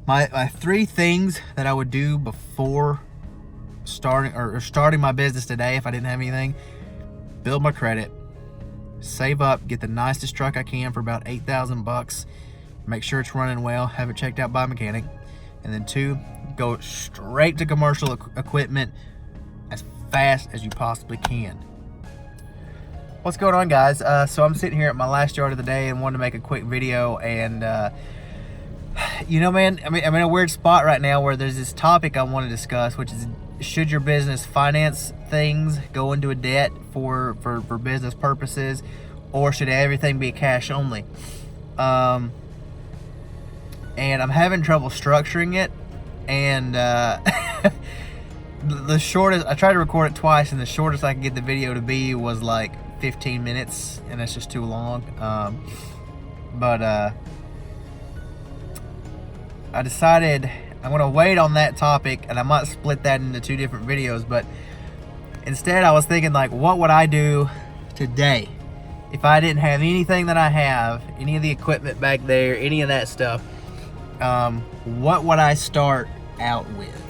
My three things that I would do before starting my business today if I didn't have anything: build my credit, save up, get the nicest truck I can for about $8,000, make sure it's running well, have it checked out by a mechanic, and then 2, go straight to commercial equipment as fast as you possibly can. What's going on, guys? So I'm sitting here at my last yard of the day and wanted to make a quick video, and you know, man, I'm in a weird spot right now where there's this topic I want to discuss, which is, should your business finance things, go into a debt for business purposes, or should everything be cash only? And I'm having trouble structuring it, and the shortest, I tried to record it twice, and the shortest I could get the video to be was like 15 minutes, and that's just too long. But I decided I'm going to wait on that topic, and I might split that into 2 different videos. But instead, I was thinking, like, what would I do today if I didn't have anything that I have, any of the equipment back there, any of that stuff? What would I start out with?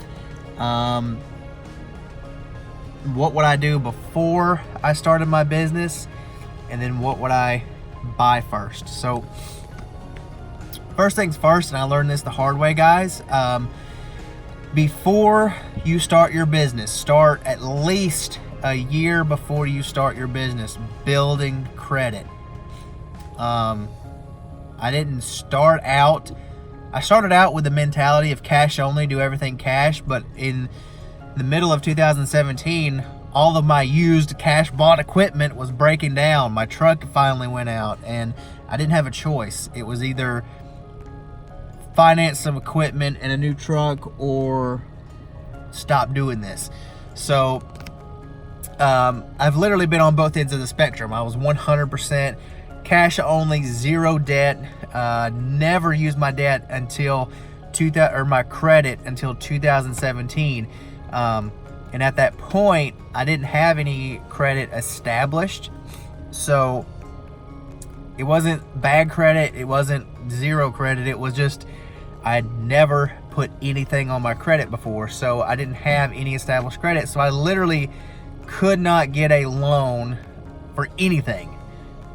What would I do before I started my business? And then what would I buy first? So first things first, and I learned this the hard way, guys. Before you start your business, start at least a year before you start your business building credit. I started out with the mentality of cash only, do everything cash, but in the middle of 2017, all of my used cash bought equipment was breaking down. My truck finally went out, and I didn't have a choice. It was either finance some equipment and a new truck or stop doing this. So I've literally been on both ends of the spectrum. I was 100% cash only, zero debt. Never used my debt until my credit until 2017. And at that point, I didn't have any credit established. So it wasn't bad credit, it wasn't zero credit, it was just I had never put anything on my credit before, so I didn't have any established credit. So I literally could not get a loan for anything.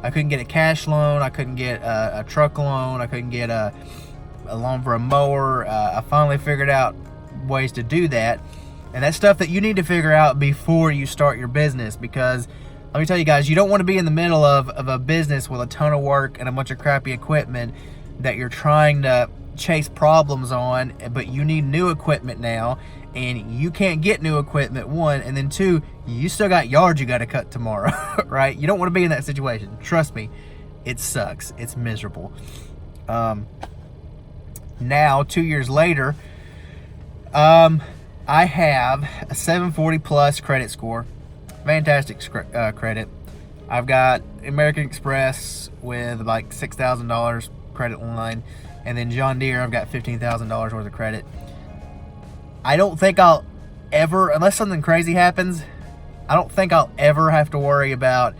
I couldn't get a cash loan, I couldn't get a truck loan, I couldn't get a loan for a mower. I finally figured out ways to do that, and that's stuff that you need to figure out before you start your business, because let me tell you guys, you don't want to be in the middle of a business with a ton of work and a bunch of crappy equipment that you're trying to chase problems on, but you need new equipment now, and you can't get new equipment, 1, and then 2, you still got yards you got to cut tomorrow, right? You don't want to be in that situation. Trust me, it sucks. It's miserable. Now, 2 years later, I have a 740 plus credit score. Fantastic credit. I've got American Express with like $6,000 credit line, and then John Deere, I've got $15,000 worth of credit. I don't think I'll ever, unless something crazy happens, I don't think I'll ever have to worry about,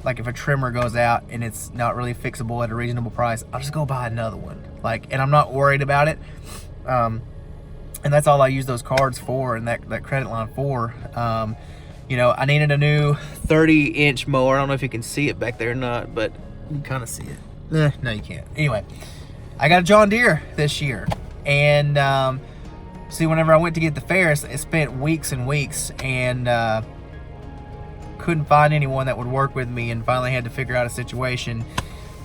like, if a trimmer goes out and it's not really fixable at a reasonable price, I'll just go buy another one. Like, and I'm not worried about it. And that's all I use those cards for, and that credit line for. You know, I needed a new 30-inch mower. I don't know if you can see it back there or not, but you can kind of see it. No, you can't. Anyway, I got a John Deere this year, and see, whenever I went to get the Ferris, it spent weeks and weeks, and couldn't find anyone that would work with me, and finally had to figure out a situation,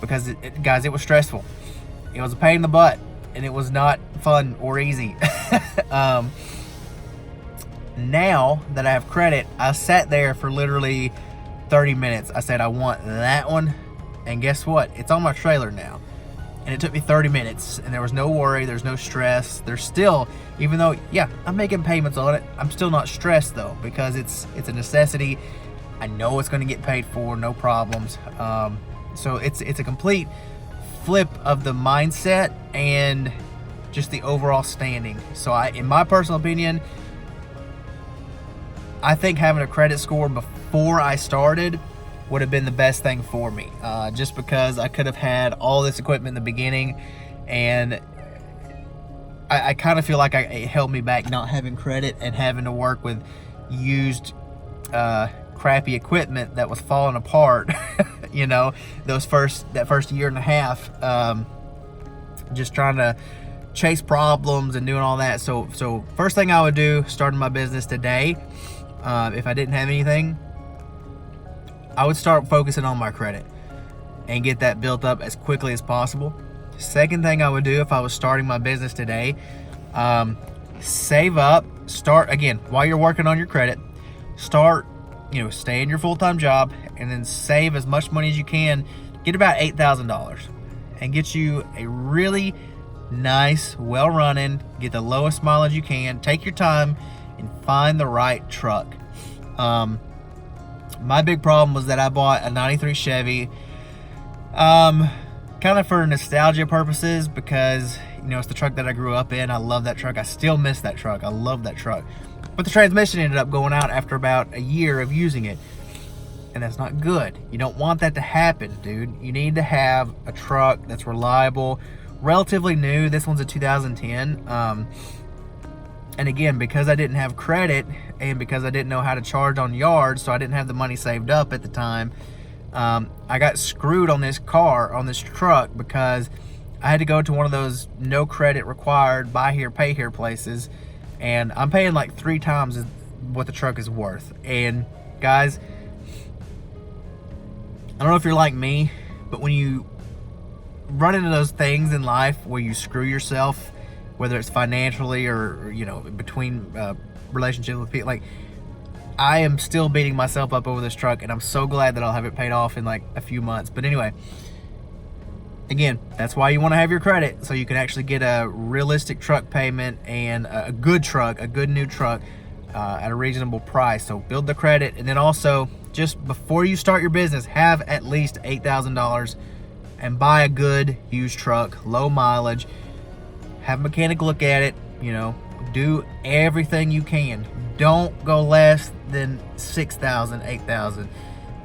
because guys, it was stressful. It was a pain in the butt, and it was not fun or easy. Now that I have credit, I sat there for literally 30 minutes. I said, I want that one, and guess what? It's on my trailer now. And it took me 30 minutes, and there was no worry, there's no stress. There's still, even though, yeah, I'm making payments on it, I'm still not stressed though, because it's a necessity. I know it's going to get paid for, no problems. So it's a complete flip of the mindset and just the overall standing. So in my personal opinion, I think having a credit score before I started would have been the best thing for me, just because I could have had all this equipment in the beginning, and I kind of feel like it held me back not having credit and having to work with used crappy equipment that was falling apart. You know, that first year and a half, just trying to chase problems and doing all that. So first thing I would do starting my business today, if I didn't have anything, I would start focusing on my credit and get that built up as quickly as possible. Second thing I would do if I was starting my business today, save up, start again while you're working on your credit, start, stay in your full-time job, and then save as much money as you can. Get about $8,000 and get you a really nice, well-running, get the lowest mileage you can. Take your time and find the right truck. My big problem was that I bought a 93 Chevy, kind of for nostalgia purposes, because it's the truck that I grew up in. I love that truck. I still miss that truck. I love that truck. But the transmission ended up going out after about a year of using it, and that's not good. You don't want that to happen, dude. You need to have a truck that's reliable, relatively new. This one's a 2010. And again, because I didn't have credit and because I didn't know how to charge on yards, so I didn't have the money saved up at the time, I got screwed on this truck, because I had to go to one of those no credit required, buy here, pay here places, and I'm paying like 3 times what the truck is worth. And guys, I don't know if you're like me, but when you run into those things in life where you screw yourself, whether it's financially or between relationships with people, like, I am still beating myself up over this truck, and I'm so glad that I'll have it paid off in like a few months. But anyway, again, that's why you want to have your credit, so you can actually get a realistic truck payment and a good truck, a good new truck, at a reasonable price. So build the credit, and then also, just before you start your business, have at least $8,000 and buy a good used truck, low mileage. Have a mechanic look at it, do everything you can. Don't go less than $6,000, $8,000.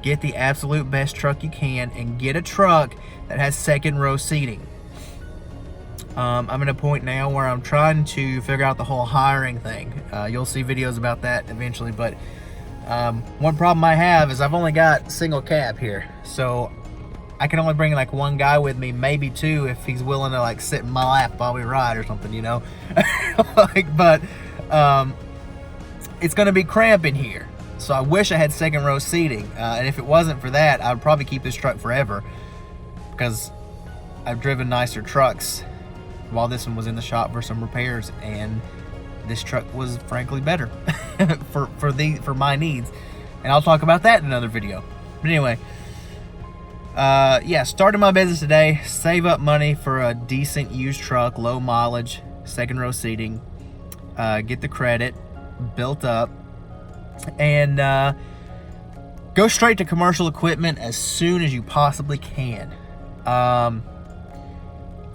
Get the absolute best truck you can, and get a truck that has second row seating. I'm at a point now where I'm trying to figure out the whole hiring thing. You'll see videos about that eventually, but one problem I have is I've only got single cab here, so I can only bring like one guy with me, maybe 2, if he's willing to like sit in my lap while we ride or something, but it's gonna be cramping here. So I wish I had second row seating, and if it wasn't for that, I would probably keep this truck forever, because I've driven nicer trucks while this one was in the shop for some repairs, and this truck was frankly better for my needs, and I'll talk about that in another video. But anyway, starting my business today, save up money for a decent used truck, low mileage, second row seating, get the credit built up, and go straight to commercial equipment as soon as you possibly can.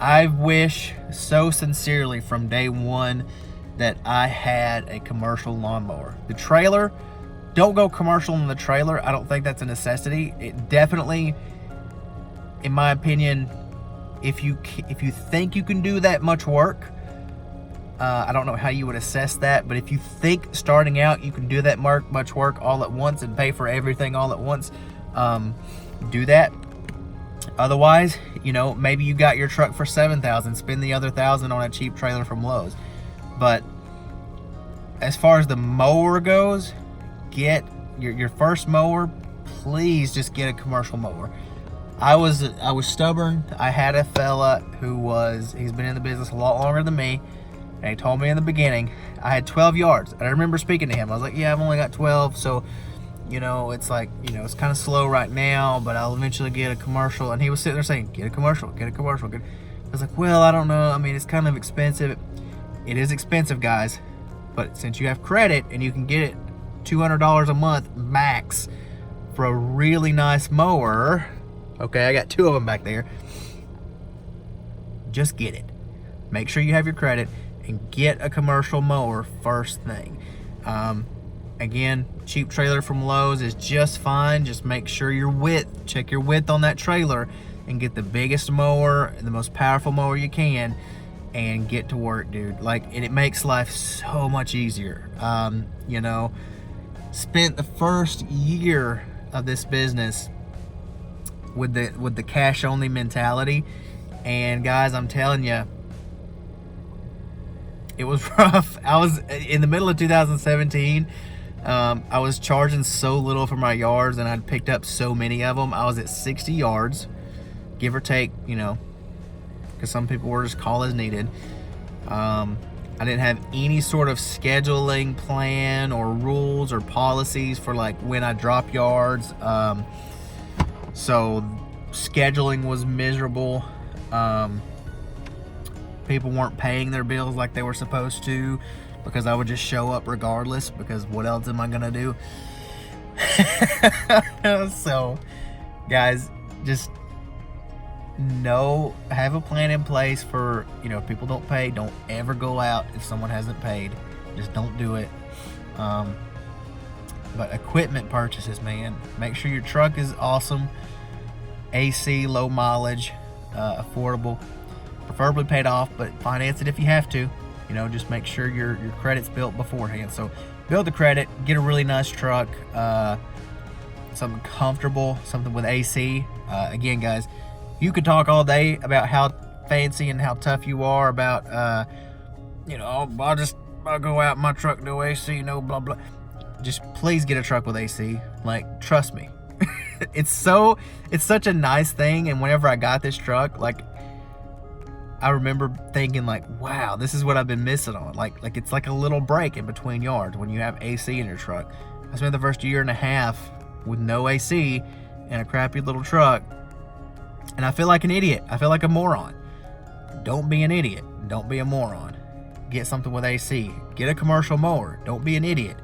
I wish so sincerely from day one that I had a commercial lawnmower. The trailer, don't go commercial in the trailer. I don't think that's a necessity. It definitely, in my opinion, if you think you can do that much work, I don't know how you would assess that, but if you think starting out you can do that much work all at once and pay for everything all at once, do that. Otherwise, maybe you got your truck for $7,000, spend the other $1,000 on a cheap trailer from Lowe's. But as far as the mower goes, get your first mower, please just get a commercial mower. I was stubborn. I had a fella he's been in the business a lot longer than me, and he told me in the beginning I had 12 yards. And I remember speaking to him. I was like, yeah, I've only got 12, so it's like, it's kind of slow right now, but I'll eventually get a commercial. And he was sitting there saying, get a commercial. I was like, well, I don't know. I mean, it's kind of expensive. It is expensive, guys, but since you have credit and you can get it $200 a month max for a really nice mower, okay, I got 2 of them back there, just get it. Make sure you have your credit and get a commercial mower first thing. Again, cheap trailer from Lowe's is just fine. Just make sure check your width on that trailer, and get the biggest mower and the most powerful mower you can. and get to work, dude. Like, and it makes life so much easier. You know, spent the first year of this business with the cash only mentality, and guys, I'm telling you, it was rough. I was in the middle of 2017. I was charging so little for my yards, and I'd picked up so many of them. I was at 60 yards, give or take, you know, because some people were just call as needed. I didn't have any sort of scheduling plan or rules or policies for like when I drop yards. So scheduling was miserable. People weren't paying their bills like they were supposed to, because I would just show up regardless, because what else am I gonna do? So guys, just have a plan in place for, you know, if people don't pay, don't ever go out if someone hasn't paid. Just don't do it. But equipment purchases, man, make sure your truck is awesome, AC, low mileage, affordable, preferably paid off, but finance it if you have to. You know, just make sure your credit's built beforehand. So build the credit, get a really nice truck, something comfortable, something with AC. Again, guys, you could talk all day about how fancy and how tough you are about, you know, I'll go out in my truck, no AC, no blah blah. Just please get a truck with AC. Like, trust me. It's such a nice thing. And whenever I got this truck, like, I remember thinking like, wow, this is what I've been missing on. Like it's like a little break in between yards when you have AC in your truck. I spent the first year and a half with no AC and a crappy little truck, and I feel like an idiot. I feel like a moron. Don't be an idiot. Don't be a moron. Get something with AC. Get a commercial mower. Don't be an idiot.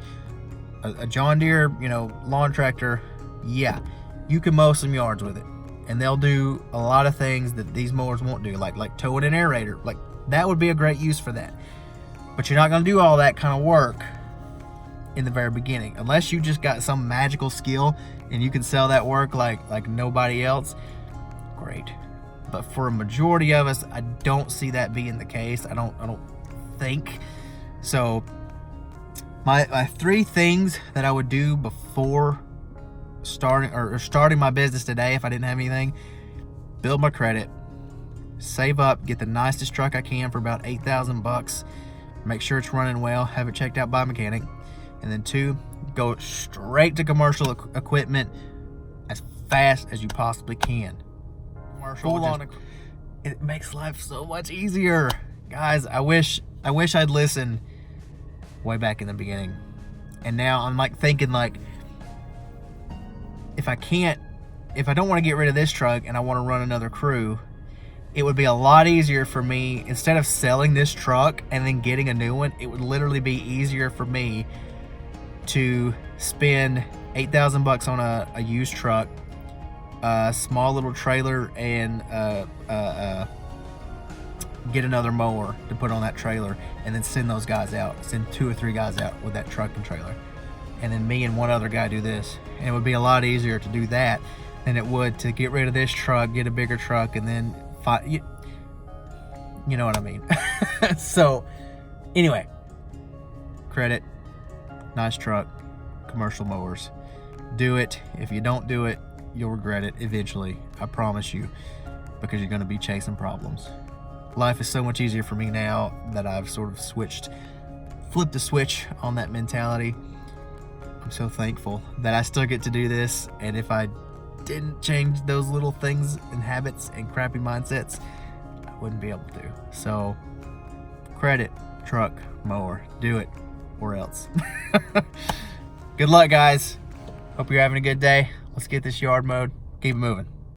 A John Deere, you know, lawn tractor, yeah, you can mow some yards with it, and they'll do a lot of things that these mowers won't do, like towing an aerator. Like, that would be a great use for that. But you're not going to do all that kind of work in the very beginning, unless you just got some magical skill and you can sell that work like nobody else. Great. But for a majority of us, I don't see that being the case. I don't think so. My 3 things that I would do before starting my business today, if I didn't have anything: build my credit, save up, get the nicest truck I can for about $8,000, make sure it's running well, have it checked out by a mechanic, and then 2, go straight to commercial equipment as fast as you possibly can. Commercial, it makes life so much easier, guys. I wish I'd listened way back in the beginning. And now I'm like thinking, like, if I don't want to get rid of this truck and I want to run another crew, it would be a lot easier for me, instead of selling this truck and then getting a new one, it would literally be easier for me to spend $8,000 on a used truck, a small little trailer, and get another mower to put on that trailer, and then send those guys out, send 2 or 3 guys out with that truck and trailer, and then me and one other guy do this. And it would be a lot easier to do that than it would to get rid of this truck, get a bigger truck, and then you know what I mean. So anyway, credit, nice truck, commercial mowers. Do it. If you don't do it, you'll regret it eventually, I promise you, because you're going to be chasing problems. Life is so much easier for me now that I've sort of flipped the switch on that mentality. I'm so thankful that I still get to do this, and if I didn't change those little things and habits and crappy mindsets, I wouldn't be able to. So, credit, truck, mower, do it, or else. Good luck, guys. Hope you're having a good day. Let's get this yard mowed. Keep it moving.